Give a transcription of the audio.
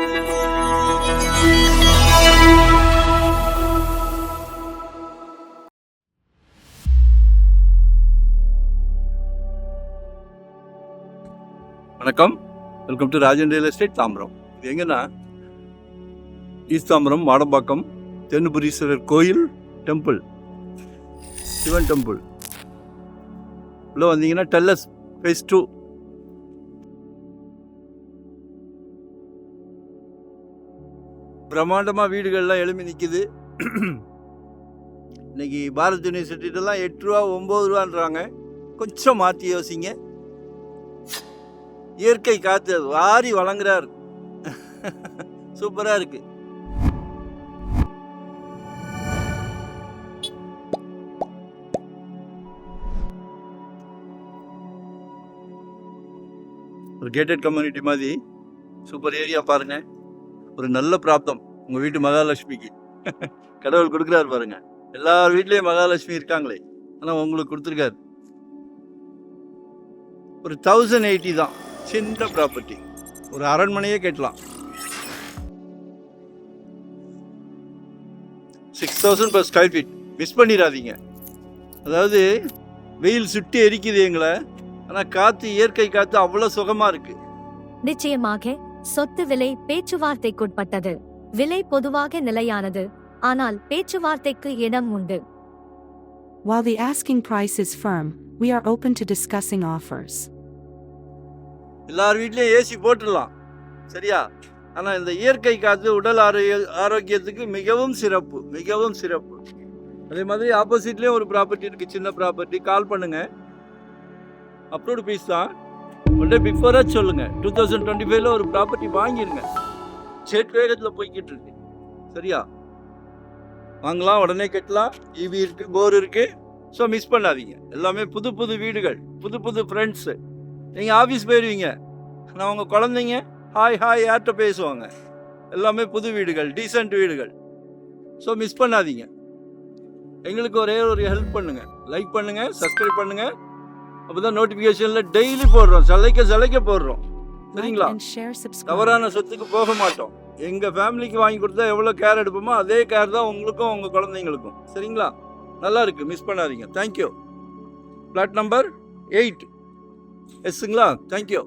வணக்கம், welcome to Rajan real estate Tambaram. இது எங்கன்னா ஈஸ்ட் தாம்பரம் மாடம்பாக்கம் தென்னுபுரீஸ்வரர் கோயில் டெம்பிள், சிவன் டெம்பிள் உள்ள வந்தீங்கன்னா டெல்லஸ் ஃபேஸ் 2. பிரம்மாண்டமாக வீடுகள்லாம் எழுப்பி நிற்கிது. இன்னைக்கு பாரத் யூனிவர்சிட்டிலாம் 8 ரூபா 9 ரூபான்றாங்க. கொஞ்சம் மாற்றி யோசிங்க. இயற்கை காத்து வாரி வழங்குறார். சூப்பரா இருக்கு. ஒரு கேட்டட் கம்யூனிட்டி மாதிரி சூப்பர் ஏரியா பாருங்க. ஒரு நல்ல பிராப்தம் உங்க வீட்டு மகாலட்சுமிக்கு கடவுள் கொடுக்குறாரு பாருங்க. எல்லார் வீட்லயும் மகாலட்சுமி இருக்காங்களே, ஆனா உங்களுக்கு கொடுத்துருக்காரு. ஒரு 1080 தான், சின்ன ப்ராப்பர்ட்டி. ஒரு அரண்மனையே கேட்கலாம். 6000 per square feet. மிஸ் பண்ணிடாதீங்க. அதாவது வெயில் சுட்டி எரிக்குது எங்களை, ஆனா காத்து, இயற்கை காத்து அவ்வளவு சுகமா இருக்கு. நிச்சயமாக சொத்து விலை பேச்சுவார்த்தைக்குட்பட்டது. விலை பொதுவாக நிலையானது, ஆனால் பேச்சுவார்த்தைக்கு இடம் உண்டு. While the asking price is firm, we are open to discussing offers. எல்லார் வீட்லயும் ஏசி போட்டுடலாம், சரியா? ஆனா இந்த இயற்கை காத்து உடல் ஆரோக்கியத்துக்கு மிகவும் சிறப்பு, மிகவும் சிறப்பு. அதே மாதிரி ஆப்போசிட்லயும் ஒரு ப்ராப்பர்ட்டி இருக்கு, சின்ன ப்ராப்பர்ட்டி. கால் பண்ணுங்க. அப்ரூவ்டு பீஸ் தான். ஒன் டே பிஃபோரா சொல்லுங்க. 2025 ஒரு ப்ராப்பர்ட்டி வாங்கிருங்க. ஜெட் வேகத்தில் போய்கிட்டு இருக்கு, சரியா? வாங்கலாம், உடனே கட்டலாம். ஈவி இருக்கு, போர் இருக்கு. ஸோ மிஸ் பண்ணாதீங்க. எல்லாமே புது புது வீடுகள், புது புது ஃப்ரெண்ட்ஸு. நீங்கள் ஆஃபீஸ் போயிடுவீங்க, நான் உங்கள் குழந்தைங்க ஹாய் யார்கிட்ட பேசுவாங்க. எல்லாமே புது வீடுகள், டீசென்ட் வீடுகள். ஸோ மிஸ் பண்ணாதீங்க. எங்களுக்கு ஒரே ஒரு ஹெல்ப் பண்ணுங்கள். லைக் பண்ணுங்கள், சப்ஸ்கிரைப் பண்ணுங்கள். அப்போ தான் நோட்டிஃபிகேஷனில் டெய்லி போடுறோம், சலைக்க போடுறோம், சரிங்களா? தவறான சொத்துக்கு போக மாட்டோம். எங்கள் ஃபேமிலிக்கு வாங்கி கொடுத்தா எவ்வளோ கேர் எடுப்போமோ அதே கேர் தான் உங்களுக்கும் உங்கள் குழந்தைங்களுக்கும், சரிங்களா? நல்லா இருக்குது, மிஸ் பண்ணாதீங்க. தேங்க்யூ. பிளாட் நம்பர் 8 எஸ்ங்களா? தேங்க்யூ.